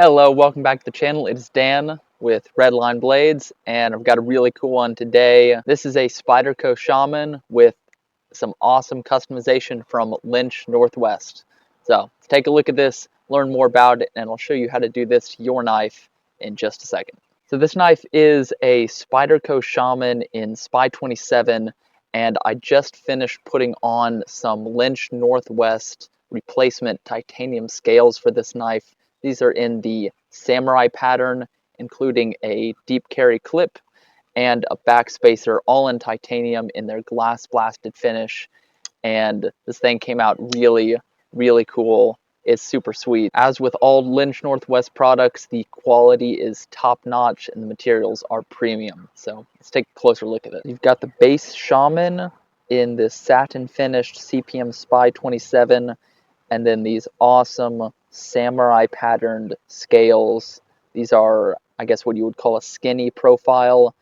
Hello, welcome back to the channel. It is Dan with Redline Blades, and I've got a really cool one today. This is a Spyderco Shaman with some awesome customization from Lynch Northwest. So let's take a look at this, learn more about it, and I'll show you how to do this to your knife in just a second. So this knife is a Spyderco Shaman in Spy 27, and I just finished putting on some Lynch Northwest replacement titanium scales for this knife. These are in the samurai pattern, including a deep carry clip and a backspacer, all in titanium in their glass blasted finish. And this thing came out really, really cool. It's super sweet. As with all Lynch Northwest products, the quality is top notch and the materials are premium. So let's take a closer look at it. You've got the base Shaman in this satin finished CPM Spy 27, and then these awesome samurai patterned scales. These are, I guess, what you would call a skinny profile,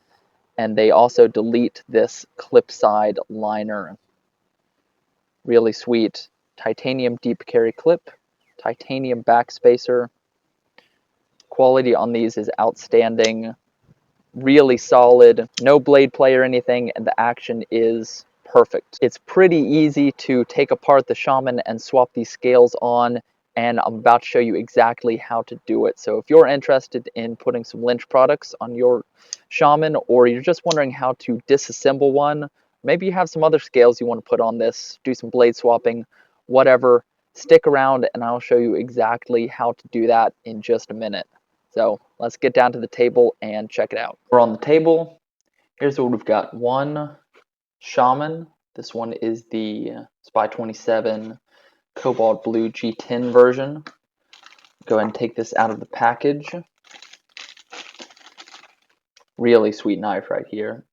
and they also delete this clip side liner. Really sweet. Titanium deep carry clip, titanium backspacer. Quality on these is outstanding, really solid, no blade play or anything, and the action is perfect. It's pretty easy to take apart the Shaman and swap these scales on, and I'm about to show you exactly how to do it. So if you're interested in putting some Lynch products on your Shaman, or you're just wondering how to disassemble one, maybe you have some other scales you want to put on this, do some blade swapping, whatever, stick around and I'll show you exactly how to do that in just a minute. So let's get down to the table and check it out. We're on the table. Here's what we've got. One Shaman. This one is the Spy 27 Cobalt Blue G10 version. Go ahead and take this out of the package. Really sweet knife right here.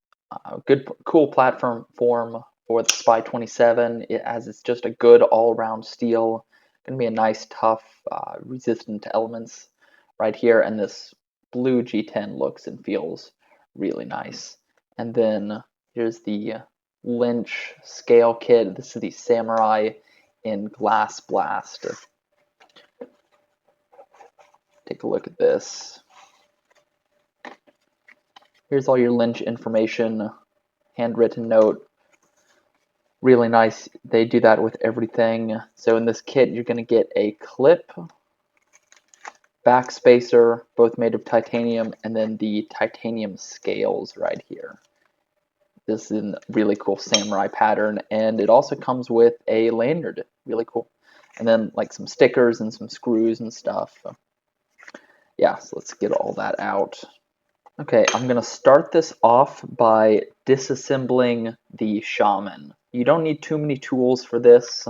Good, cool platform form for the Spy 27. It's just a good all-around steel. Gonna be a nice, tough, resistant to elements right here, and this blue G10 looks and feels really nice. And then here's the Lynch scale kit. This is the Samurai in Glass Blast. Take a look at this. Here's all your Lynch information, handwritten note. Really nice. They do that with everything. So in this kit, you're going to get a clip, backspacer, both made of titanium, and then the titanium scales right here. This is a really cool samurai pattern, and it also comes with a lanyard. Really cool. And then like some stickers and some screws and stuff. Yeah, so let's get all that out. Okay, I'm going to start this off by disassembling the Shaman. You don't need too many tools for this.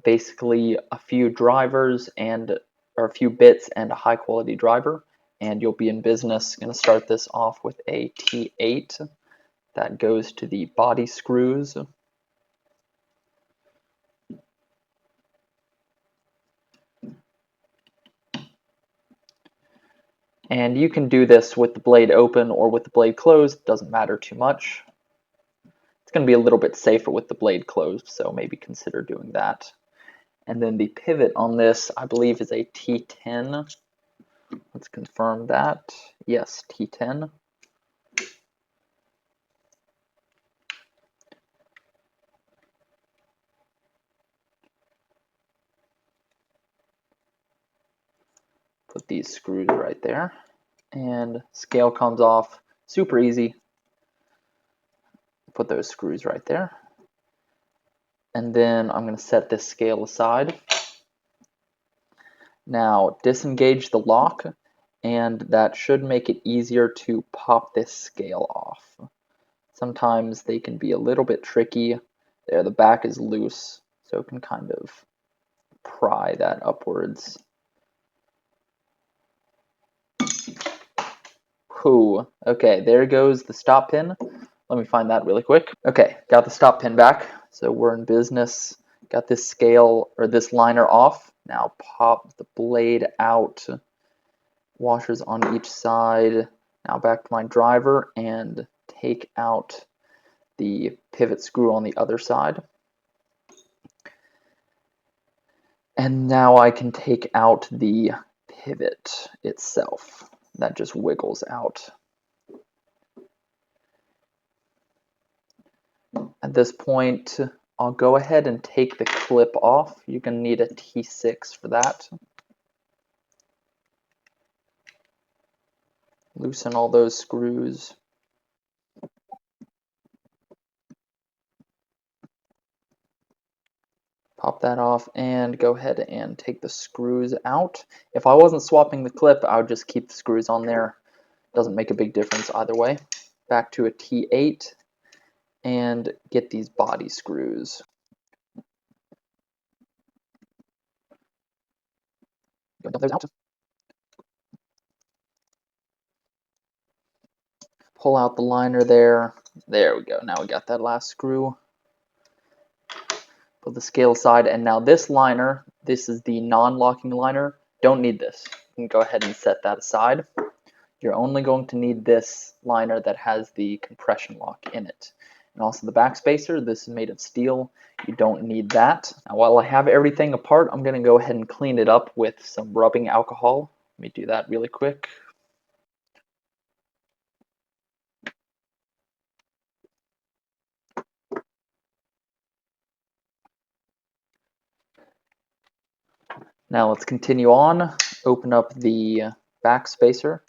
Basically a few drivers or a few bits and a high quality driver, and you'll be in business. Going to start this off with a T8 that goes to the body screws. And you can do this with the blade open or with the blade closed, doesn't matter too much. It's going to be a little bit safer with the blade closed, so maybe consider doing that. And then the pivot on this, I believe, is a T10. Let's confirm that. Yes, T10. Put these screws right there. And scale comes off. Super easy. Put those screws right there. And then I'm going to set this scale aside. Now disengage the lock, and that should make it easier to pop this scale off. Sometimes they can be a little bit tricky. There, the back is loose, so it can kind of pry that upwards. Whew. Okay, there goes the stop pin. Let me find that really quick. Okay, got the stop pin back, so we're in business. Got this scale, or this liner off. Now pop the blade out. Washers on each side. Now back to my driver and take out the pivot screw on the other side. And now I can take out the pivot itself that just wiggles out. At this point, I'll go ahead and take the clip off. You're going to need a T6 for that. Loosen all those screws. Pop that off and go ahead and take the screws out. If I wasn't swapping the clip, I would just keep the screws on there. Doesn't make a big difference either way. Back to a T8 and get these body screws. Get those out. Pull out the liner there. There we go. Now we got that last screw. Put the scale aside, and now this liner, this is the non-locking liner. Don't need this. You can go ahead and set that aside. You're only going to need this liner that has the compression lock in it. And also the backspacer, this is made of steel. You don't need that. Now while I have everything apart, I'm going to go ahead and clean it up with some rubbing alcohol. Let me do that really quick. Now let's continue on. Open up the backspacer.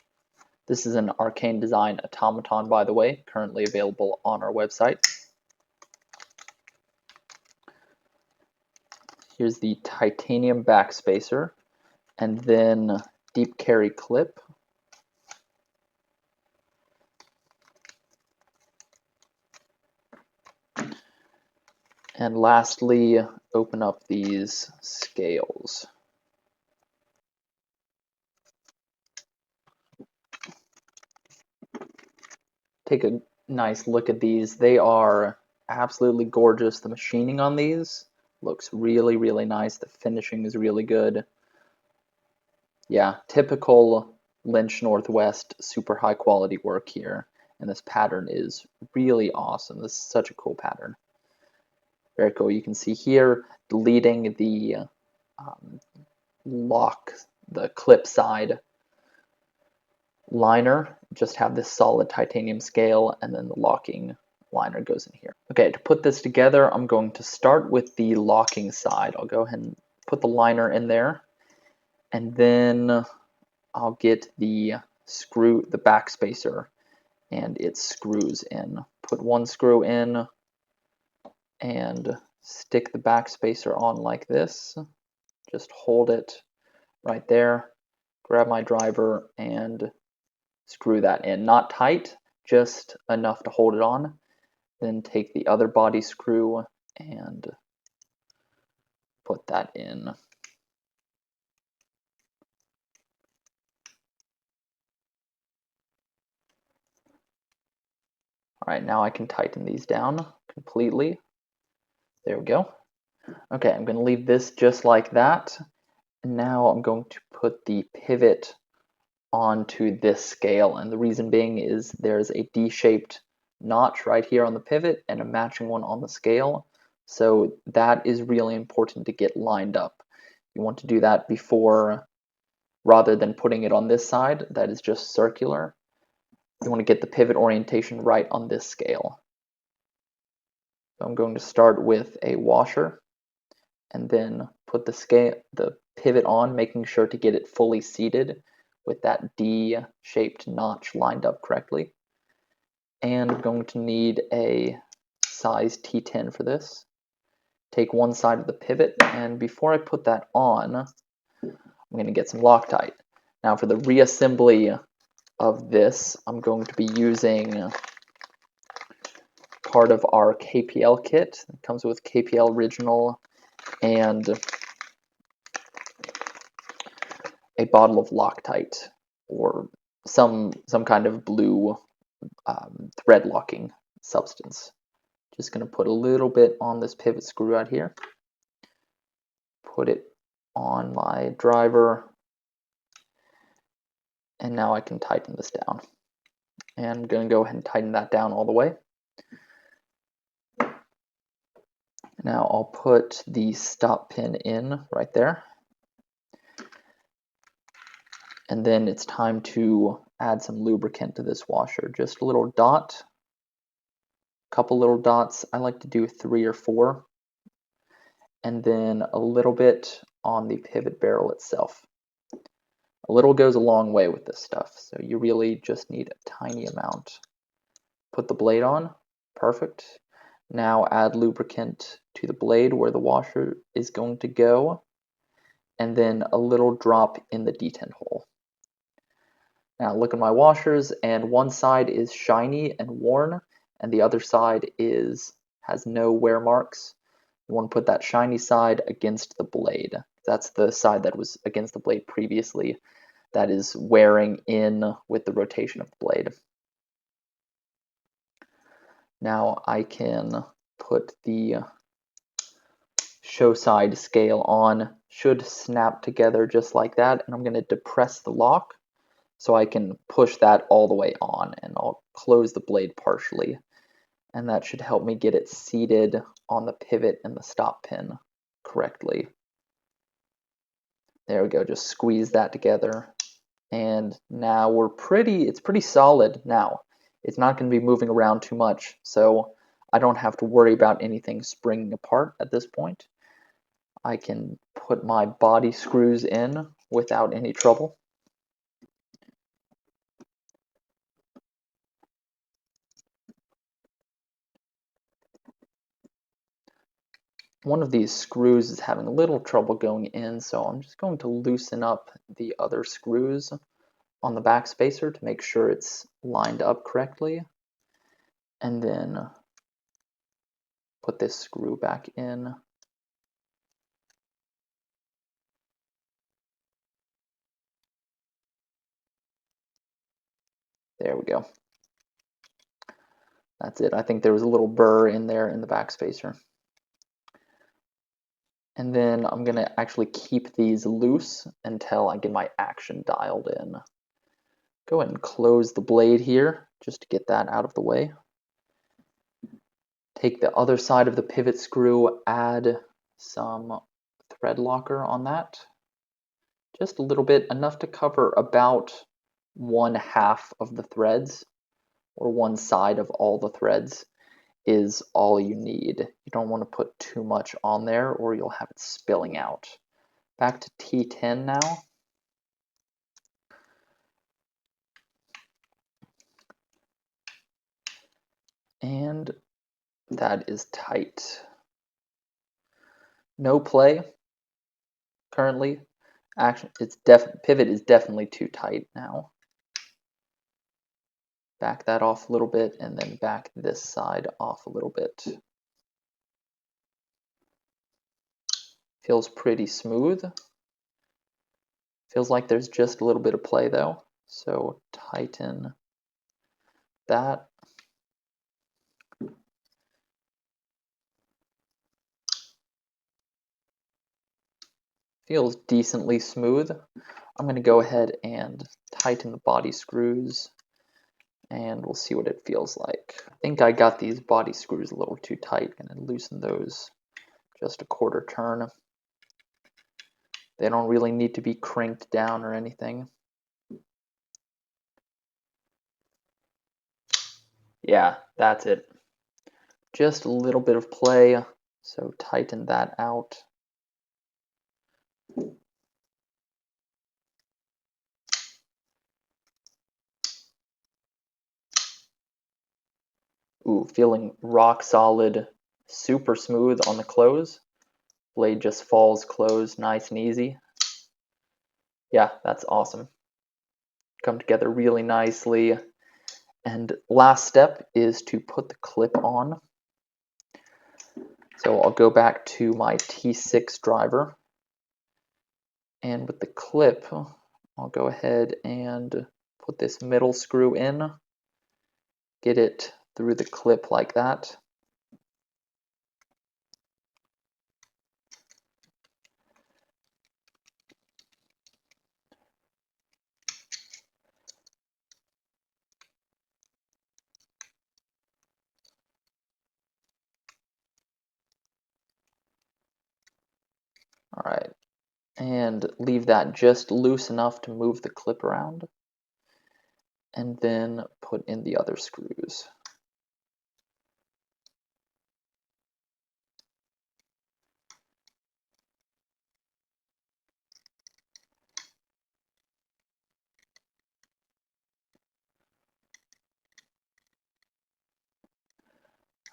This is an Arcane Design automaton, by the way, currently available on our website. Here's the titanium backspacer, and then deep carry clip. And lastly, open up these scales. Take a nice look at these. They are absolutely gorgeous. The machining on these looks really, really nice. The finishing is really good. Yeah, typical Lynch Northwest, super high quality work here. And this pattern is really awesome. This is such a cool pattern. Very cool. You can see here deleting the lock, the clip side liner. Just have this solid titanium scale, and then the locking liner goes in here. Okay, to put this together, I'm going to start with the locking side. I'll go ahead and put the liner in there, and then I'll get the screw, the backspacer, and its screws in. Put one screw in and stick the backspacer on like this. Just hold it right there, grab my driver and screw that in. Not tight, just enough to hold it on. Then take the other body screw and put that in. Alright, now I can tighten these down completely. There we go. Okay, I'm going to leave this just like that. And now I'm going to put the pivot onto this scale, and the reason being is there's a D-shaped notch right here on the pivot and a matching one on the scale, so that is really important to get lined up. You want to do that before, rather than putting it on this side that is just circular. You want to get the pivot orientation right on this scale. So I'm going to start with a washer and then put the pivot on, making sure to get it fully seated with that D-shaped notch lined up correctly. And I'm going to need a size T10 for this. Take one side of the pivot, and before I put that on, I'm going to get some Loctite. Now for the reassembly of this, I'm going to be using part of our KPL kit. It comes with KPL Original and a bottle of Loctite or some kind of blue thread locking substance. Just going to put a little bit on this pivot screw right here. Put it on my driver, and now I can tighten this down. And I'm going to go ahead and tighten that down all the way. Now I'll put the stop pin in right there. And then it's time to add some lubricant to this washer. Just a little dot, couple little dots. I like to do 3 or 4. And then a little bit on the pivot barrel itself. A little goes a long way with this stuff, so you really just need a tiny amount. Put the blade on, perfect. Now add lubricant to the blade where the washer is going to go, and then a little drop in the detent hole. Now look at my washers, and one side is shiny and worn, and the other side has no wear marks. You want to put that shiny side against the blade. That's the side that was against the blade previously that is wearing in with the rotation of the blade. Now I can put the show side scale on. Should snap together just like that, and I'm going to depress the lock so I can push that all the way on, and I'll close the blade partially, and that should help me get it seated on the pivot and the stop pin correctly. There we go, just squeeze that together, and now it's pretty solid now. It's not going to be moving around too much, so I don't have to worry about anything springing apart at this point. I can put my body screws in without any trouble. One of these screws is having a little trouble going in, so I'm just going to loosen up the other screws on the backspacer to make sure it's lined up correctly, and then put this screw back in. There we go. That's it. I think there was a little burr in there in the backspacer. And then I'm going to actually keep these loose until I get my action dialed in. Go ahead and close the blade here just to get that out of the way. Take the other side of the pivot screw, add some thread locker on that. Just a little bit, enough to cover about 1/2 of the threads, or one side of all the threads is all you need. You don't want to put too much on there or you'll have it spilling out. Back to T10 now. And that is tight. No play currently. Action, pivot is definitely too tight now. Back that off a little bit and then back this side off a little bit. Feels pretty smooth. Feels like there's just a little bit of play though. So tighten that. Feels decently smooth. I'm going to go ahead and tighten the body screws and we'll see what it feels like. I think I got these body screws a little too tight. I'm going to loosen those just a 1/4 turn. They don't really need to be cranked down or anything. Yeah, that's it. Just a little bit of play, so tighten that out. Ooh, feeling rock solid, super smooth on the close. Blade just falls closed nice and easy. Yeah, that's awesome. Come together really nicely. And last step is to put the clip on. So I'll go back to my T6 driver. And with the clip, I'll go ahead and put this middle screw in. Get it through the clip like that. All right, and leave that just loose enough to move the clip around, and then put in the other screws.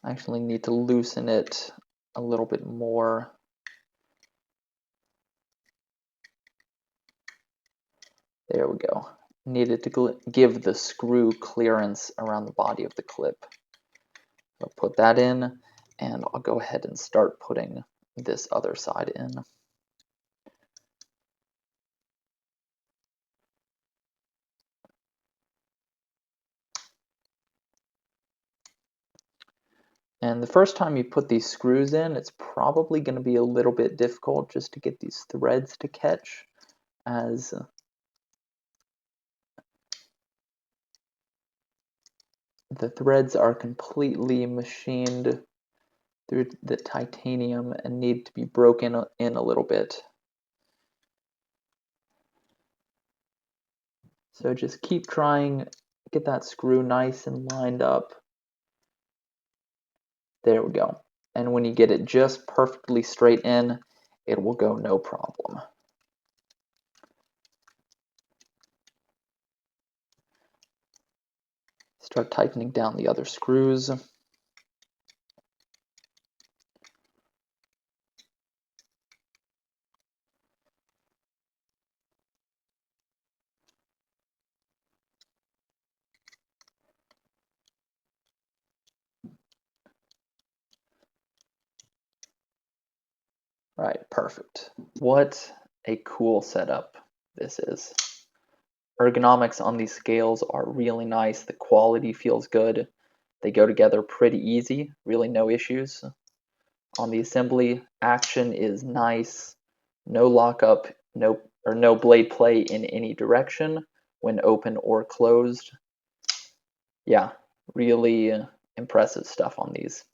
I actually need to loosen it a little bit more. There we go. Needed to give the screw clearance around the body of the clip. I'll put that in, and I'll go ahead and start putting this other side in. And the first time you put these screws in, it's probably going to be a little bit difficult just to get these threads to catch, as the threads are completely machined through the titanium and need to be broken in a little bit. So just keep trying, get that screw nice and lined up. There we go. And when you get it just perfectly straight in, it will go no problem. Start tightening down the other screws. Right, perfect. What a cool setup this is. Ergonomics on these scales are really nice. The quality feels good. They go together pretty easy, really no issues. On the assembly, action is nice. No lockup, no blade play in any direction when open or closed. Yeah, really impressive stuff on these.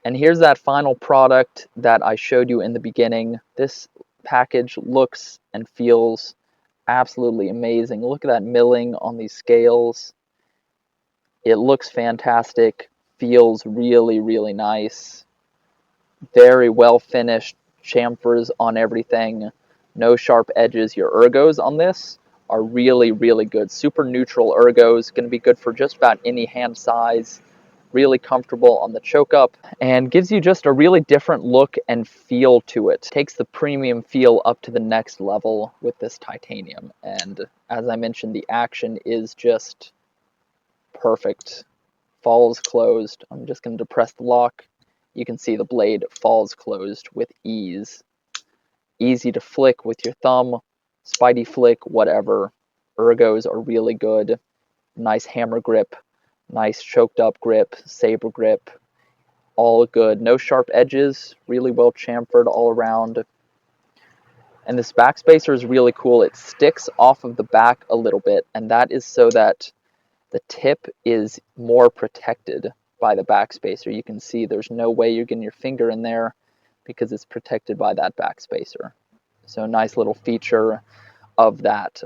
And here's that final product that I showed you in the beginning. This package looks and feels absolutely amazing. Look at that milling on these scales. It looks fantastic, feels really, really nice. Very well finished chamfers on everything. No sharp edges. Your ergos on this are really, really good. Super neutral ergos, going to be good for just about any hand size. Really comfortable on the choke up, and gives you just a really different look and feel to it. Takes the premium feel up to the next level with this titanium, and as I mentioned, the action is just perfect. Falls closed. I'm just going to depress the lock. You can see the blade falls closed with ease. Easy to flick with your thumb, Spidey flick, whatever. Ergos are really good. Nice hammer grip. Nice choked up grip, saber grip, all good. No sharp edges, really well chamfered all around. And this backspacer is really cool. It sticks off of the back a little bit, and that is so that the tip is more protected by the backspacer. You can see there's no way you're getting your finger in there because it's protected by that backspacer. So a nice little feature of that.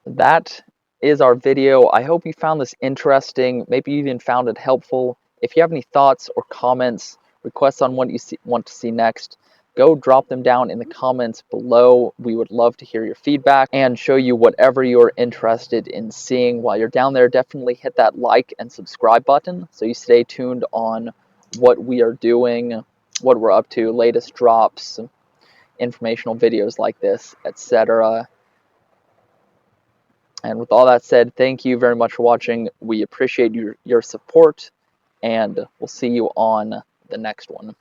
That is our video. I hope you found this interesting. Maybe you even found it helpful. If you have any thoughts or comments, requests on what you want to see next, go drop them down in the comments below. We would love to hear your feedback and show you whatever you're interested in seeing. While you're down there, definitely hit that like and subscribe button so you stay tuned on what we are doing, what we're up to, latest drops, informational videos like this, etc. And with all that said, thank you very much for watching. We appreciate your support, and we'll see you on the next one.